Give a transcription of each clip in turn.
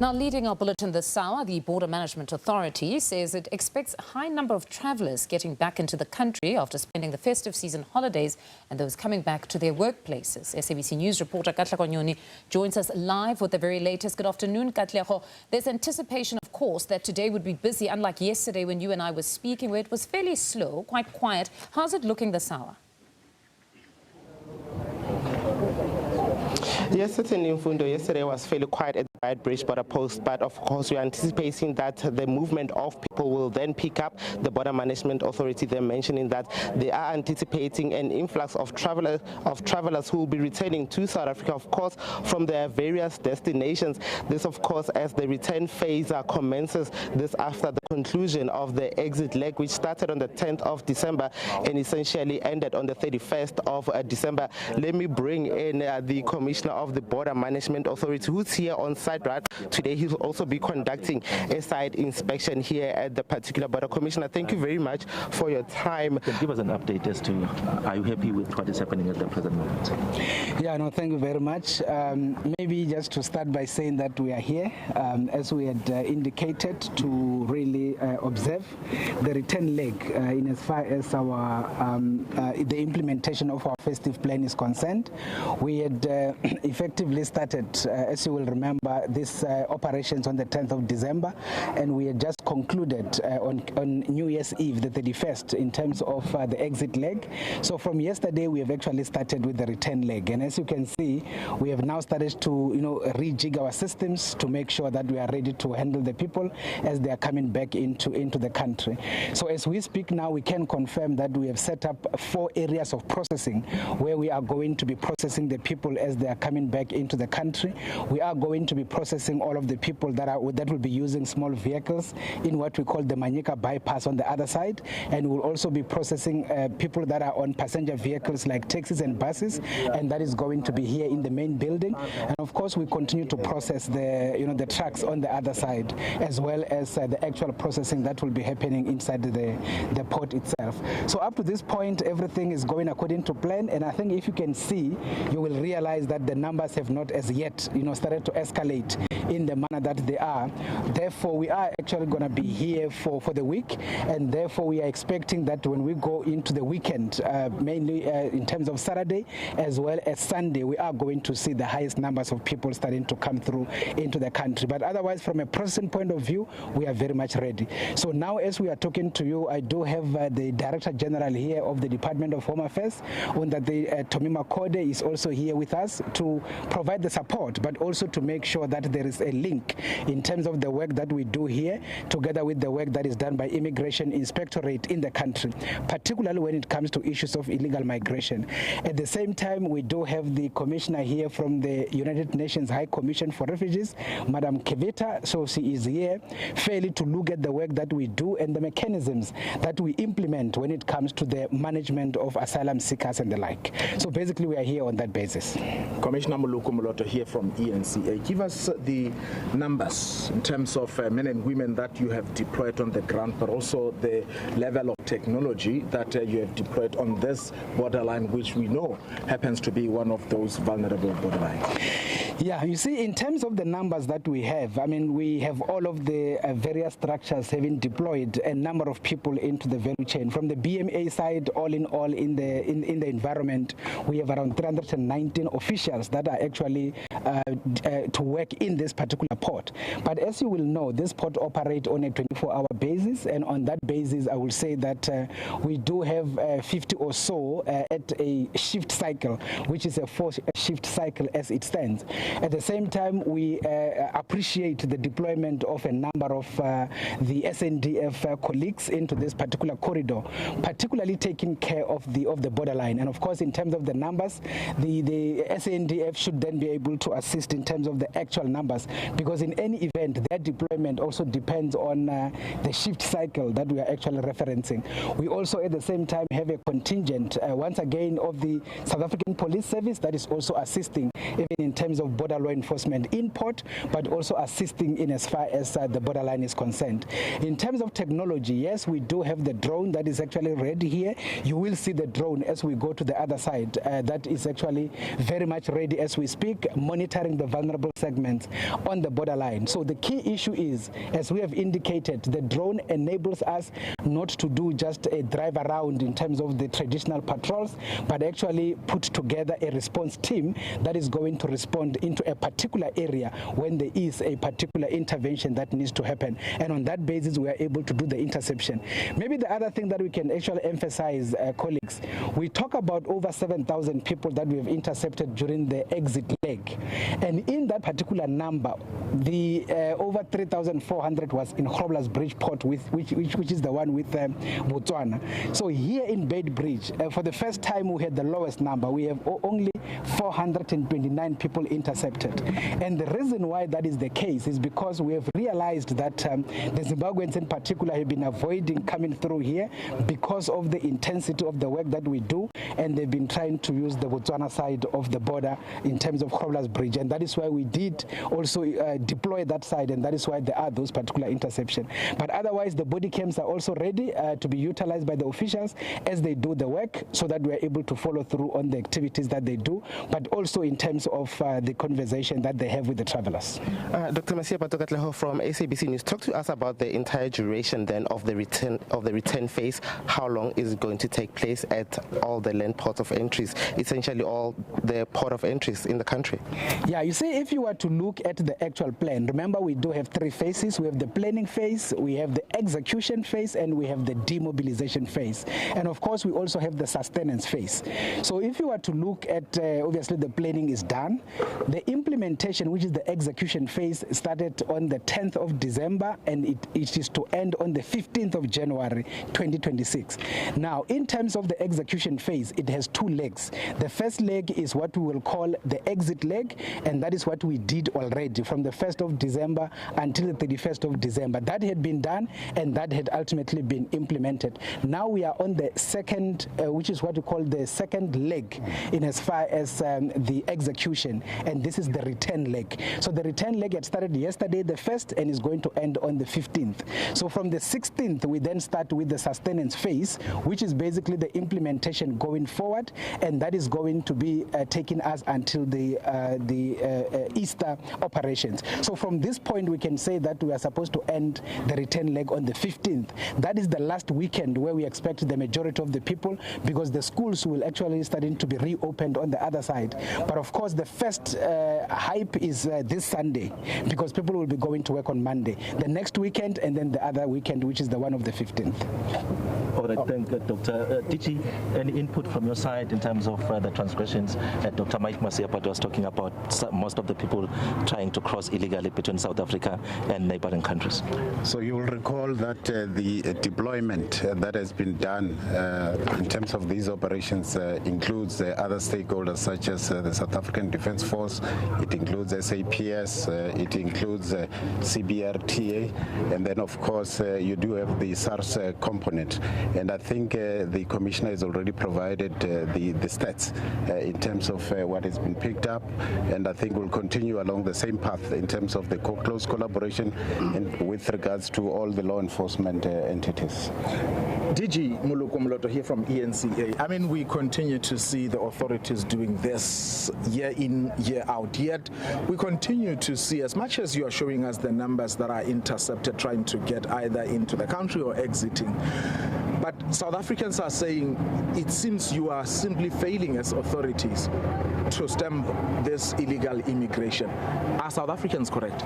Now, leading our bulletin this hour, the Border Management Authority says it expects a high number of travellers getting back into the country after spending the festive season holidays and those coming back to their workplaces. SABC News reporter Katlego Nyoni joins us live with the very latest. Good afternoon, Katlego. There's anticipation, of course, that today would be busy, unlike yesterday when you and I were speaking, where it was fairly slow, quite quiet. How's it looking this hour? Yes, certainly, Mfundo. Yesterday was fairly quiet at the White Bridge border post, but of course we are anticipating that the movement of people will then pick up. The Border Management Authority, they're mentioning that they are anticipating an influx of travelers who will be returning to South Africa, of course, from their various destinations. This, of course, as the return phase commences, this after the conclusion of the exit leg, which started on the 10th of December and essentially ended on the 31st of December. Let me bring in the Commissioner of the Border Management Authority, who's here on site right today. He will also be conducting a site inspection here at the particular border. Commissioner, thank you very much for your time. Can you give us an update as to, are you happy with what is happening at the present moment? Yeah, no, thank you very much. Maybe just to start by saying that we are here, as we had indicated, to really observe the return leg in as far as our the implementation of our festive plan is concerned. We had effectively started, as you will remember, these operations on the 10th of December, and we had just concluded on New Year's Eve, the 31st, in terms of the exit leg. So from yesterday, we have actually started with the return leg, and as you can see, we have now started to, rejig our systems to make sure that we are ready to handle the people as they are coming back into the country. So as we speak now, we can confirm that we have set up 4 areas of processing where we are going to be processing the people as they are coming back into the country. We are going to be processing all of the people that will be using small vehicles in what we call the Manyika bypass on the other side, and we'll also be processing people that are on passenger vehicles like taxis and buses, and that is going to be here in the main building. And of course, we continue to process the trucks on the other side, as well as the actual processing that will be happening inside the port itself. So up to this point, everything is going according to plan, and I think if you can see, you will realize that the numbers have not as yet, started to escalate in the manner that they are. Therefore, we are actually going to be here for the week, and therefore we are expecting that when we go into the weekend, mainly in terms of Saturday as well as Sunday, we are going to see the highest numbers of people starting to come through into the country. But otherwise, from a processing point of view, we are very much ready. So now, as we are talking to you, I do have the Director General here of the Department of Home Affairs, Tomima Kode is also here with us to provide the support, but also to make sure that there is a link in terms of the work that we do here, together with the work that is done by Immigration Inspectorate in the country, particularly when it comes to issues of illegal migration. At the same time, we do have the Commissioner here from the United Nations High Commission for Refugees, Madam Kevita. So she is here fairly to look at the work that we do and the mechanisms that we implement when it comes to the management of asylum seekers and the like. So basically, we are here on that basis. Commissioner Muluku Moloto here from ENCA. Give us the numbers in terms of men and women that you have deployed on the ground, but also the level of technology that you have deployed on this borderline, which we know happens to be one of those vulnerable borderlines. Yeah, you see, in terms of the numbers that we have, I mean, we have all of the various structures having deployed a number of people into the value chain. From the BMA side, all in all, in the environment, we have around 319 officials that are actually to work in this particular port. But as you will know, this port operates on a 24-hour basis, and on that basis, I will say that we do have 50 or so at a shift cycle, which is a 4-shift cycle as it stands. At the same time, we appreciate the deployment of a number of the SNDF colleagues into this particular corridor, particularly taking care of the borderline. And of course, in terms of the numbers, the SNDF should then be able to assist in terms of the actual numbers, because in any event, their deployment also depends on the shift cycle that we are actually referencing. We also at the same time have a contingent, once again, of the South African Police Service that is also assisting even in terms of border law enforcement in port, but also assisting in as far as the borderline is concerned. In terms of technology, yes, we do have the drone that is actually ready here. You will see the drone as we go to the other side. That is actually very much ready as we speak, monitoring the vulnerable segments on the borderline. So the key issue is, as we have indicated, the drone enables us not to do just a drive around in terms of the traditional patrols, but actually put together a response team that is going to respond into a particular area when there is a particular intervention that needs to happen. And on that basis, we are able to do the interception. Maybe the other thing that we can actually emphasize, colleagues, we talk about over 7,000 people that we have intercepted during the exit leg. And in that particular number, the over 3,400 was in Groblersdal Bridge port, which is the one with Botswana. So here in Beitbridge, for the first time we had the lowest number. We have only 429 people intercepted. And the reason why that is the case is because we have realized that the Zimbabweans in particular have been avoiding coming through here because of the intensity of the work that we do, and they've been trying to use the Botswana side of the border in terms of Groblersdal Bridge. And that is why we did also deploy that side, and that is why there are those particular interceptions. But otherwise, the body cams are also ready to be utilized by the officials as they do the work, so that we are able to follow through on the activities that they do, but also in terms of the conversation that they have with the travelers. Dr. Masiapato, Katlego from SABC News, talk to us about the entire duration then of the return phase. How long is it going to take place at all the land ports of entries, essentially all the port of entries in the country? Yeah, you see, if you were to look at the actual plan, remember we do have three phases. We have the planning phase, we have the execution phase, and we have the demobilization phase. And of course, we also have the sustenance phase. So if you were to look at, obviously the planning is done. The implementation, which is the execution phase, started on the 10th of December, and it is to end on the 15th of January 2026. Now, in terms of the execution phase, it has two legs. The first leg is what we will call the exit leg, and that is what we did already from the 1st of December until the 31st of December. That had been done, and that had ultimately been implemented. Now we are on the second, which is what we call the second leg in as far as the execution, and this is the return leg. So the return leg had started yesterday, the 1st, and is going to end on the 15th. So from the 16th, we then start with the sustenance phase, which is basically the implementation going forward, and that is going to be taking us until the Easter operations. So from this point, we can say that we are supposed to end the return leg on the 15th. That is the last weekend where we expect the majority of the people, because the schools will actually starting to be reopened on the other side. But of course, the first hype is this Sunday, because people will be going to work on Monday, the next weekend, and then the other weekend, which is the one of the 15th. All right, thank you, Dr. DG, any input from your side in terms of the transgressions? Dr. Mike Masiapato was talking about most of the people trying to cross illegally between South Africa and neighboring countries. So you will recall that the deployment that has been done in terms of these operations includes other stakeholders such as the South African Defence Force, it includes SAPS, it includes CBRTA, and then of course you do have the SARS component. And I think the Commissioner has already provided the stats in terms of what has been picked up, and I think we'll continue along the same path in terms of the close collaboration with regards to all the law enforcement entities. DG Mulukumloto here from ENCA. I mean, we continue to see the authorities doing this year in, year out, yet we continue to see, as much as you are showing us the numbers that are intercepted trying to get either into the country or exiting, but South Africans are saying it seems you are simply failing as authorities to stem this illegal immigration. Are South Africans correct?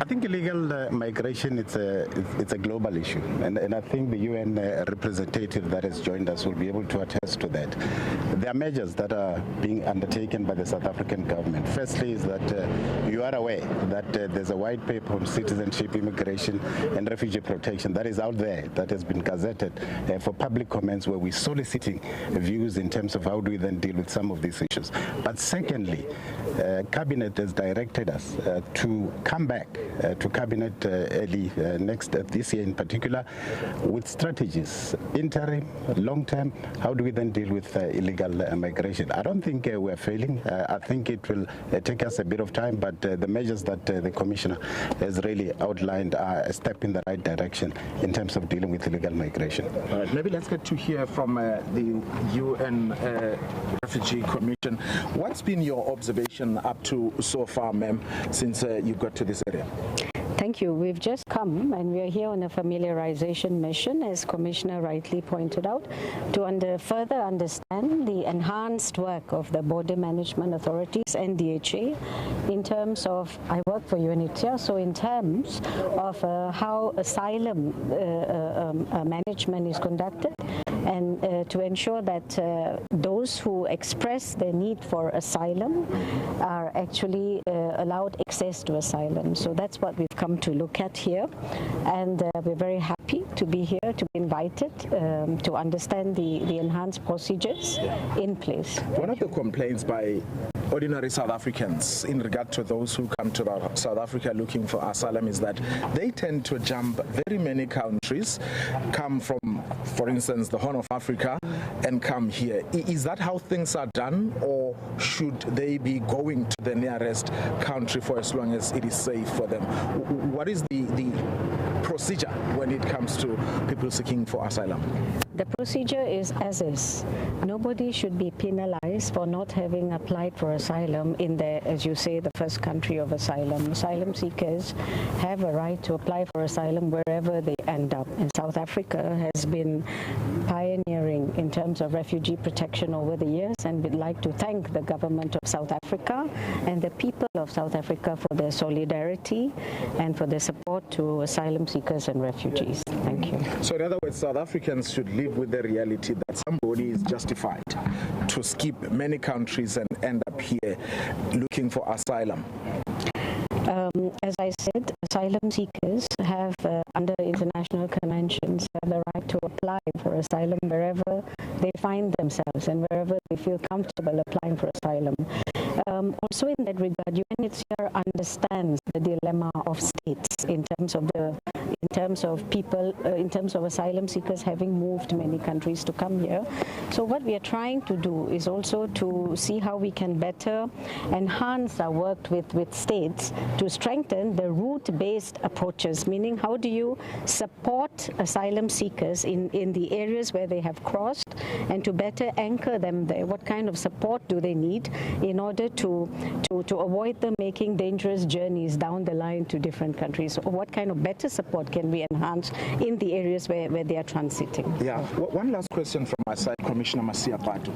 I think illegal migration, it's a global issue, and I think the UN representative that has joined us will be able to attest to that. There are measures that are being undertaken by the South African government. Firstly is that you are aware that there's a white paper on citizenship, immigration and refugee protection that is out there, that has been gazetted for public comments, where we're soliciting views in terms of how do we then deal with some of these issues. But secondly, Cabinet has directed us to come back to Cabinet early this year in particular, with strategies, interim, long-term. How do we then deal with illegal migration? I don't think we're failing. I think it will take us a bit of time, but the measures that the Commissioner has really outlined are a step in the right direction in terms of dealing with illegal migration. All right, maybe let's get to hear from the UN Refugee Commission. What's been your observation up to so far, ma'am, since you got to this area? Thank you. We've just come and we are here on a familiarization mission, as Commissioner rightly pointed out, to further understand the enhanced work of the border management authorities and DHA in terms of, I work for UNHCR, so in terms of how asylum management is conducted, and to ensure that those who express their need for asylum are actually allowed access to asylum. So that's what we've come to look at here, and we're very happy to be here, to be invited to understand the enhanced procedures in place. One of the complaints by ordinary South Africans in regard to those who come to South Africa looking for asylum is that they tend to jump very many countries, come from, for instance, the Horn of Africa, and come here. Is that how things are done, or should they be going to the nearest country for as long as it is safe for them? What is the procedure when it comes to people seeking for asylum? The procedure is as is. Nobody should be penalized for not having applied for asylum in the, as you say, the first country of asylum. Asylum seekers have a right to apply for asylum wherever they end up. And South Africa has been pioneering in terms of refugee protection over the years, and we'd like to thank the government of South Africa and the people of South Africa for their solidarity and for their support to asylum seekers and refugees. Thank you. So in other words, South Africans should live with the reality that somebody is justified to skip many countries and end up here looking for asylum. As I said, asylum seekers have, under international conventions, have the right to apply for asylum wherever they find themselves and wherever they feel comfortable applying for asylum. Also in that regard, UNHCR understands the dilemma of states in terms of people, in terms of asylum seekers having moved many countries to come here. So what we are trying to do is also to see how we can better enhance our work with states to strengthen the route-based approaches, meaning how do you support asylum seekers in the areas where they have crossed, and to better anchor them there. What kind of support do they need in order to avoid them making dangerous journeys down the line to different countries? Or what kind of better support can we enhance in the areas where they are transiting? Yeah. One last question from my side, Commissioner Masiapato.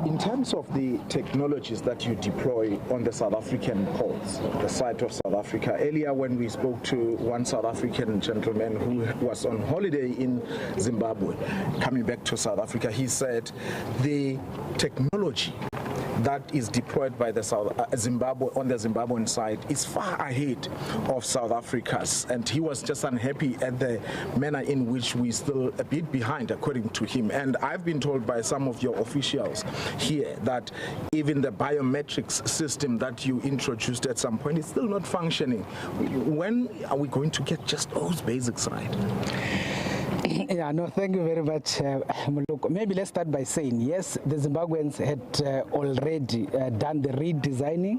In terms of the technologies that you deploy on the South African ports, the site of South Africa, earlier when we spoke to one South African gentleman who was on holiday in Zimbabwe, coming back to South Africa, he said the technology that is deployed by the Zimbabwe on the Zimbabwean side is far ahead of South Africa's, and he was just unhappy at the manner in which we still a bit behind, according to him. And I've been told by some of your officials here that even the biometrics system that you introduced at some point is still not functioning. When are we going to get just those basics right? Yeah, no, thank you very much, Muluko. Maybe let's start by saying, yes, the Zimbabweans had already done the redesigning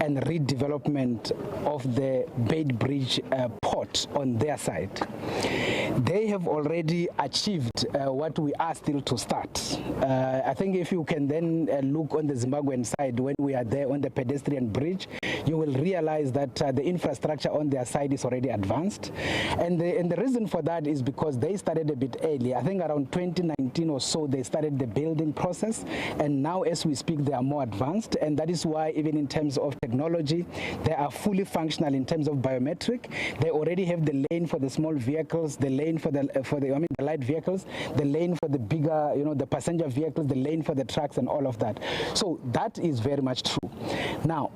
and redevelopment of the Beitbridge port on their side. They have already achieved what we are still to start. I think if you can then look on the Zimbabwean side, when we are there on the pedestrian bridge, you will realize that the infrastructure on their side is already advanced. And the reason for that is because they started a bit early. I think around 2019 or so, they started the building process. And now, as we speak, they are more advanced. And that is why, even in terms of technology, they are fully functional in terms of biometric. They already have the lane for the small vehicles, the lane for the light vehicles, the lane for the bigger, the passenger vehicles, the lane for the trucks and all of that. So that is very much true. Now,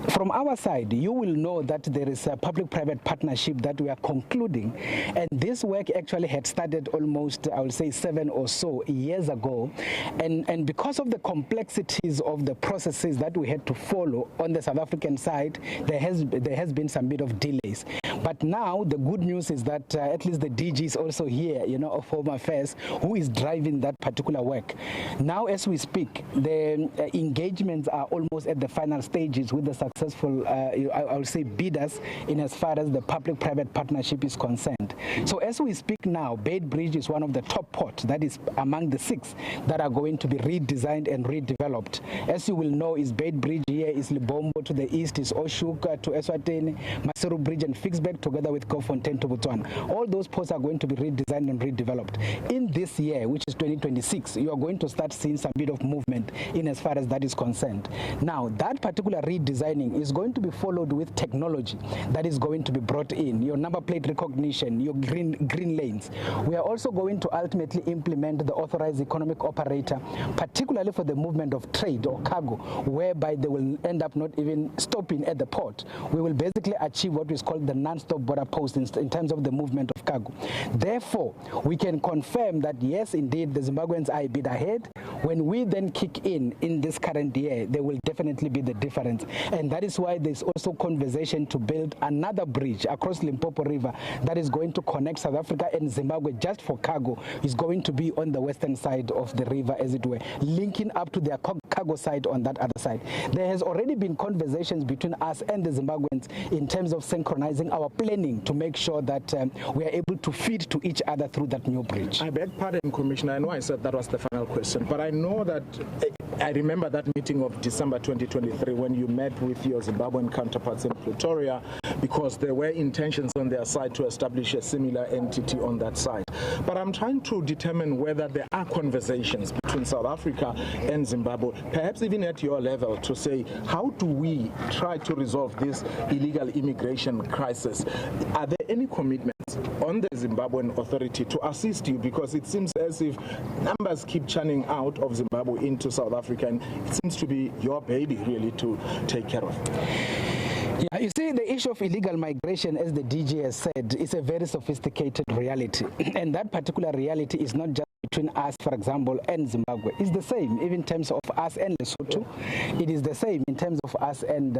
from our side, you will know that there is a public-private partnership that we are concluding, and this work actually had started almost, I will say, 7 or so years ago, and because of the complexities of the processes that we had to follow on the South African side, there has been some bit of delays. But now the good news is that at least the DG is also here, of Home Affairs, who is driving that particular work. Now, as we speak, the engagements are almost at the final stages with the successful, I will say, bidders in as far as the public-private partnership is concerned. So as we speak now, Beit Bridge is one of the top ports that is among the 6 that are going to be redesigned and redeveloped. As you will know, is Beit Bridge here, is Libombo to the east, is Oshuk to Eswatini, Maseru Bridge and Fixberg together with Kofontaine to Botswana. All those ports are going to be redesigned and redeveloped. In this year, which is 2026, you are going to start seeing some bit of movement in as far as that is concerned. Now, that particular redesigning is going to be followed with technology that is going to be brought in, your number plate recognition, your green lanes. We are also going to ultimately implement the authorized economic operator, particularly for the movement of trade or cargo, whereby they will end up not even stopping at the port. We will basically achieve what is called the non-stop border post in terms of the movement of cargo. Therefore, we can confirm that yes, indeed, the Zimbabweans are a bit ahead. When we then kick in this current year, there will definitely be the difference. And that is why there's also conversation to build another bridge across Limpopo River that is going to connect South Africa and Zimbabwe just for cargo. Is going to be on the western side of the river, as it were, linking up to their cargo side on that other side. There has already been conversations between us and the Zimbabweans in terms of synchronizing our planning to make sure that we are able to feed to each other through that new bridge. I beg pardon, Commissioner. I know I said that was the final question, but I know that I remember that meeting of December 2023 when you met with your Zimbabwean counterparts in Pretoria, because there were intentions on their side to establish a similar entity on that side. But I'm trying to determine whether there are conversations between South Africa and Zimbabwe, perhaps even at your level, to say, how do we try to resolve this illegal immigration crisis? Are there any commitments on the Zimbabwean authority to assist you? Because it seems as if numbers keep churning out of Zimbabwe into South Africa, and it seems to be your baby really to take care of. Yeah, you see, the issue of illegal migration, as the DG has said, is a very sophisticated reality. And that particular reality is not just between us, for example, and Zimbabwe. It's the same even in terms of us and Lesotho. It is the same in terms of us and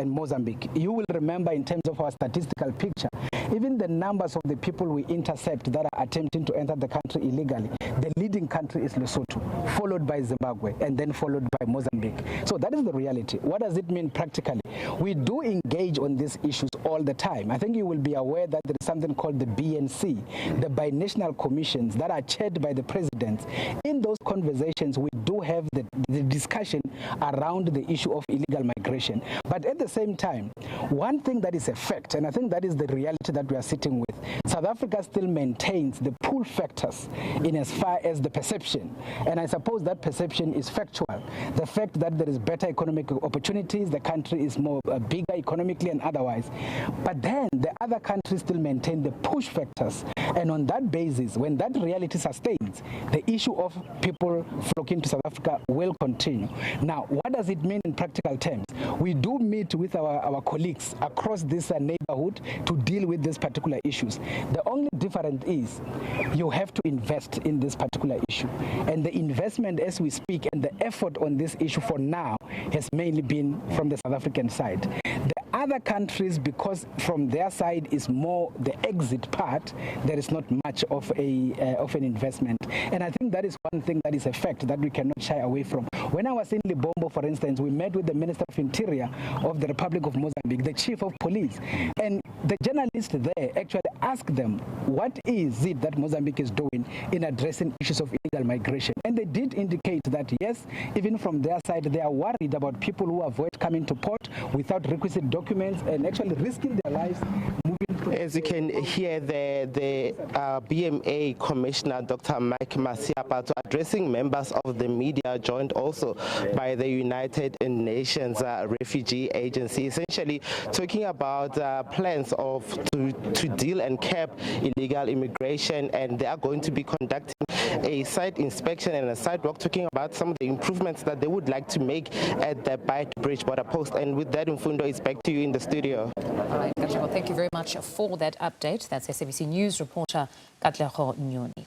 Mozambique. You will remember in terms of our statistical picture, even the numbers of the people we intercept that are attempting to enter the country illegally, the leading country is Lesotho, followed by Zimbabwe, and then followed by Mozambique. So that is the reality. What does it mean practically? We do engage on these issues all the time. I think you will be aware that there is something called the BNC, the binational commissions that are chaired by the president. In those conversations, we do have the discussion around the issue of illegal migration. But at the same time, one thing that is a fact, and I think that is the reality that we are sitting with, South Africa still maintains the pull factors in as far as the perception. And I suppose that perception is factual. The fact that there is better economic opportunities, the country is more bigger economically and otherwise. But then the other countries still maintain the push factors. And on that basis, when that reality sustains, the issue of people flocking to South Africa will continue. Now, what does it mean in practical terms? We do meet with our colleagues across this neighborhood to deal with these particular issues. The only difference is you have to invest in this particular issue. And the investment as we speak and the effort on this issue for now has mainly been from the South African side. The other countries, because from their side is more the exit part, there is not much of an investment. And I think that is one thing that is a fact that we cannot shy away from. When I was in Libombo, for instance, we met with the Minister of Interior of the Republic of Mozambique, the Chief of Police, and the journalists there actually asked them, what is it that Mozambique is doing in addressing issues of illegal migration? And they did indicate that, yes, even from their side, they are worried about people who avoid coming to port without requisite documents and actually risking their lives moving through. as you can hear, the BMA Commissioner Dr Masiapato addressing members of the media, joined also by the United Nations Refugee Agency, essentially talking about plans to deal and curb illegal immigration, and they are going to be conducting a site inspection and a sidewalk, talking about some of the improvements that they would like to make at the Byte Bridge border post. And with that, Mfundo, it's back to you in the studio. All right, Katlego, thank you very much for that update. That's SABC News reporter Katlego Nyoni.